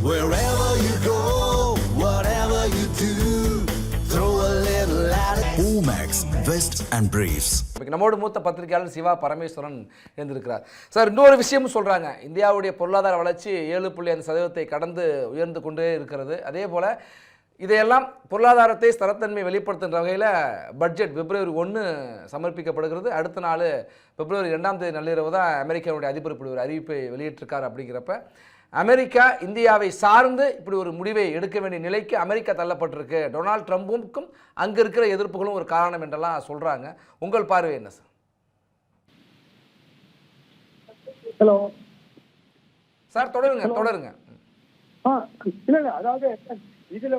Wherever you go, whatever you do, throw a little at it. Omax, Vest and Briefs. நம்மோடு மூத்த பத்திரிகையாளர் சிவா பரமேஸ்வரன் இருந்திருக்கிறார். Sir, இன்னொரு விஷயமும் சொல்கிறாங்க. இந்தியாவுடைய பொருளாதார வளர்ச்சி 7.5% கடந்து உயர்ந்து கொண்டே இருக்கிறது. அதே போல் இதையெல்லாம் பொருளாதாரத்தை ஸ்திரத்தன்மை வெளிப்படுத்துகின்ற வகையில் பட்ஜெட் பிப்ரவரி 1 சமர்ப்பிக்கப்படுகிறது. அடுத்த நாள் பிப்ரவரி 2 நள்ளிரவு தான் அமெரிக்காவுடைய அதிபர் இப்படி ஒரு அறிவிப்பை வெளியிட்டிருக்கார். அப்படிங்கிறப்ப அமெரிக்கா இந்தியாவை சார்ந்து இப்படி ஒரு முடிவை எடுக்க வேண்டிய நிலைக்கு அமெரிக்கா தள்ளப்பட்டிருக்கு. டொனால்ட் ட்ரம்புக்கும் அங்கே இருக்கிற எதிர்ப்புகளும் ஒரு காரணம் என்றெல்லாம் சொல்கிறாங்க. உங்கள் பார்வை என்ன சார்? Hello sir, தொடருங்க. இல்ல அதாவது இதுல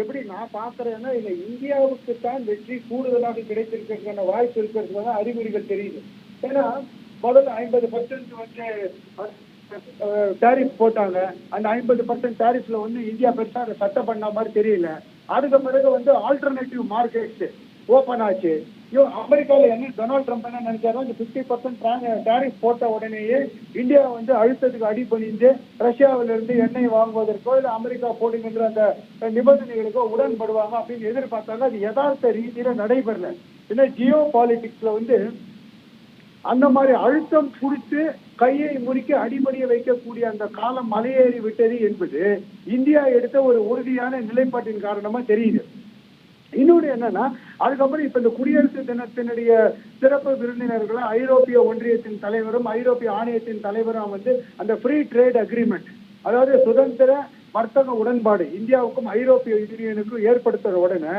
எப்படி நான் பாக்குறேன்னா, இல்ல இந்தியாவுக்கு தான் வெற்றி கூடுதலாக கிடைத்திருக்கிறதுக்கான வாய்ப்பு இருக்கிறதுக்கான அறிகுறிகள் தெரியுது. ஏன்னா முதல்ல 50% டேரிஃப் போட்டாங்க. அந்த 50% டேரிஃப்ல இந்தியா பெருசா அதை சட்டை பண்ண மாதிரி தெரியல. அதுக்கு பிறகு ஆல்டர்னேட்டிவ் மார்க்கெட்ஸ் ஓபன் ஆச்சு. அமெரிக்காவில் என்ன டொனால்ட் ட்ரம்ப் என்ன நினைச்சாரோ, இந்த 50% டேரிஃப் போட்ட உடனேயே இந்தியா அழுத்தத்துக்கு அடிபணிந்து ரஷ்யாவில இருந்து எண்ணெய் வாங்குவதற்கோ இல்ல அமெரிக்கா போடுகின்ற அந்த நிபந்தனைகளுக்கோ உடன்படுவாங்க அப்படின்னு எதிர்பார்த்தாங்க. அது யதார்த்த ரீதியில நடைபெறல. ஏன்னா ஜியோ பாலிடிக்ஸ்ல அந்த மாதிரி அழுத்தம் குறித்து கையை முறிக்க அடிபணிய வைக்கக்கூடிய அந்த காலம் மலையேறி விட்டது என்பது இந்தியா எடுத்த ஒரு உறுதியான நிலைப்பாட்டின் காரணமா தெரியுது. இன்னொன்று என்னன்னா, அதுக்கப்புறம் இப்ப இந்த குடியரசு தினத்தினுடைய சிறப்பு விருந்தினர்களை ஐரோப்பிய ஒன்றியத்தின் தலைவரும் ஐரோப்பிய ஆணையத்தின் தலைவரும் அந்த ஃப்ரீ ட்ரேட் அக்ரிமெண்ட், அதாவது சுதந்திர வர்த்தக உடன்பாடு இந்தியாவுக்கும் ஐரோப்பிய யூனியனுக்கும் ஏற்படுத்துற உடனே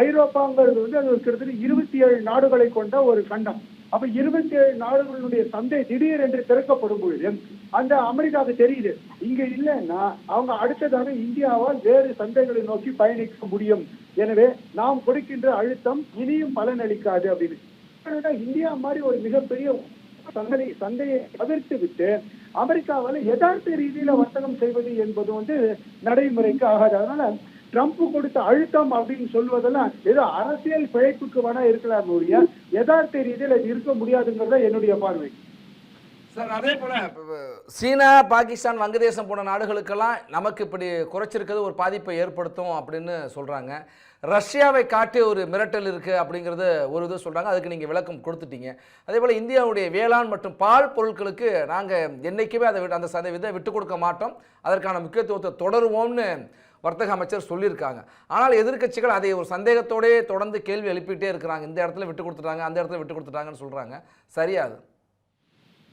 ஐரோப்பாங்கிறது அது கிட்டத்தட்ட 27 நாடுகளை கொண்ட ஒரு கண்டம். அப்ப 27 நாடுகளுடைய சந்தை திடீர் என்று திறக்கப்படும் பொழுது அந்த அமெரிக்காவுக்கு தெரியுது, இங்க இல்லைன்னா அவங்க அடுத்ததாக இந்தியாவால் வேறு சந்தைகளை நோக்கி பயணிக்க முடியும். எனவே நாம் கொடுக்கின்ற அழுத்தம் இனியும் பலனளிக்காது அப்படின்னு இந்தியா மாதிரி ஒரு மிகப்பெரிய சந்தையை தவிர்த்து விட்டு அமெரிக்காவால் யதார்த்த ரீதியில வர்த்தகம் செய்வது என்பது நடைமுறைக்கு ஆகாது. அதனால ட்ரம்ப் கொடுத்த அழுத்தம் அப்படின்னு சொல்வதெல்லாம் ஏதோ அரசியல் பிழைப்புக்கு வேணா இருக்கலாம், யதார்த்த ரீதியில் அது இருக்க முடியாதுங்கிறத என்னுடைய பார்வை. சார், அதே போல சீனா, பாகிஸ்தான், வங்கதேசம் போன நாடுகளுக்கெல்லாம் நமக்கு இப்படி குறைச்சிருக்கிறது ஒரு பாதிப்பை ஏற்படுத்தும் அப்படின்னு சொல்றாங்க. ரஷ்யாவை காட்டி ஒரு மிரட்டல் இருக்கு அப்படிங்கிறது ஒரு இது சொல்றாங்க. அதுக்கு நீங்க விளக்கம் கொடுத்துட்டீங்க. அதே போல இந்தியாவுடைய வேளாண் மற்றும் பால் பொருட்களுக்கு நாங்க என்னைக்குமே அந்த சதவீதத்தை விட்டு கொடுக்க மாட்டோம், அதற்கான முக்கியத்துவத்தை தொடருவோம்னு வர்த்தக அமைச்சர் சொல்லியிருக்காங்க. ஆனால் எதிர்க்கட்சிகள் அதை ஒரு சந்தேகத்தோடே தொடர்ந்து கேள்வி எழுப்பிட்டே இருக்கிறாங்க. இந்த இடத்துல விட்டு கொடுத்துட்டாங்க, அந்த இடத்துல விட்டு கொடுத்துட்டாங்கன்னு சொல்றாங்க. சரியாது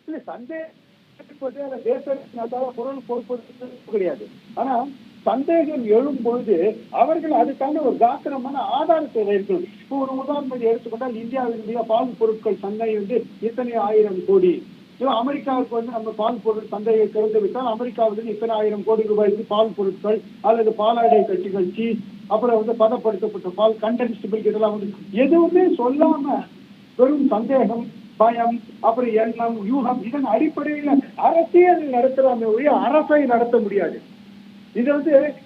இல்ல, சந்தேகம் பொருள் பொறுப்பு கிடையாது. ஆனா சந்தேகம் எழும் பொழுது அவர்கள் அதுக்கான ஒரு காத்திரமான ஆதாரத்தை இருக்கணும். இப்போ ஒரு உதாரணத்தை எடுத்துக்கொண்டால், இந்தியாவினுடைய பால் பொருட்கள் சந்தை இத்தனை 1000 கோடி. அமெரிக்காவுக்கு நம்ம பால் பொருள் சந்தையை திறந்து விட்டால் அமெரிக்காவுக்கு இத்தனை 1000 கோடி ரூபாய்க்கு பால் பொருட்கள் அல்லது பாலாடை கட்சிகள், சீஸ், அப்புறம் பதப்படுத்தப்பட்ட பால், கண்டென்ஸ்டு இதெல்லாம் எதுவுமே சொல்லாம வெறும் சந்தேகம், பயம், அப்புறம் எண்ணம், யூகம், இதன் அடிப்படையில் அரசியல் நடத்துறாங்க ஒழிய அரசை நடத்த முடியாது. இது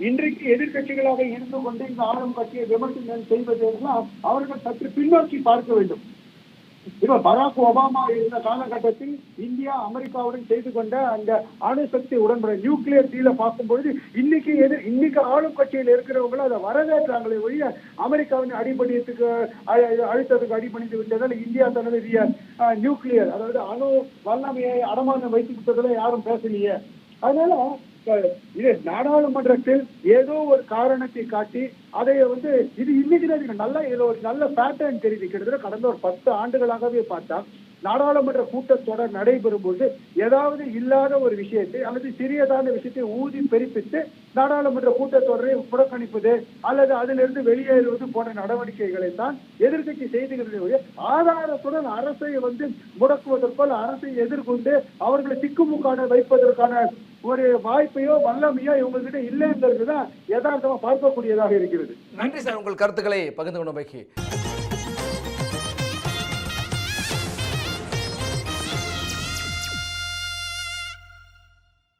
இன்றைக்கு எதிர்கட்சிகளாக இருந்து கொண்டு இந்த ஆளும் கட்சியை விமர்சனம் செய்வதெல்லாம் அவர்கள் சற்று பின்னோக்கி பார்க்க வேண்டும். இப்ப பராக் ஒபாமா இருந்த காலகட்டத்தில் இந்தியா அமெரிக்காவுடன் செய்து கொண்ட அந்த அணுசக்தி உடன்பட நியூக்ளியர் டீலை பார்க்கும்பொழுது இன்னைக்கு ஆளும் கட்சியில் இருக்கிறவங்களும் அதை வரவேற்றாங்களே ஒழிய அமெரிக்காவின் அழுத்தத்துக்கு அடிபணிந்து விட்டதால் இந்தியா தனது நியூக்ளியர், அதாவது அணு வல்லமையை அடமானம் வைத்து விட்டதுல யாரும் பேசலையே. அதனால இது நாடாளுமன்றத்தில் ஏதோ ஒரு காரணத்தை காட்டி அதை இது இன்னைக்கு நல்ல பேட்டர்ன் தெரியுது. கிட்டத்தட்ட கடந்த ஒரு 10 ஆண்டுகளாகவே பார்த்தா நாடாளுமன்ற கூட்டத்தொடர் நடைபெறும் போது ஏதாவது இல்லாத ஒரு விஷயத்தை அல்லது சிறியதான விஷயத்தை ஊதி பெருப்பித்து நாடாளுமன்ற கூட்டத்தொடரை புறக்கணிப்பது அல்லது அதிலிருந்து வெளியேறுவது போன்ற நடவடிக்கைகளை தான் எதிர்கட்சி செய்துகிறது. ஆதாரத்துடன் அரசை முடக்குவதற்கோ அரசை எதிர்கொண்டு அவர்களை திக்குமுக்காட வைப்பதற்கான ஒரு வாய்ப்பையோ வல்லமையோ இவங்ககிட்ட இல்லைங்கிறது தான் யதார்த்தமா பார்க்கக்கூடியதாக இருக்கிறது. நன்றி சார், உங்கள் கருத்துக்களை பகிர்ந்து கொண்டமைக்கு.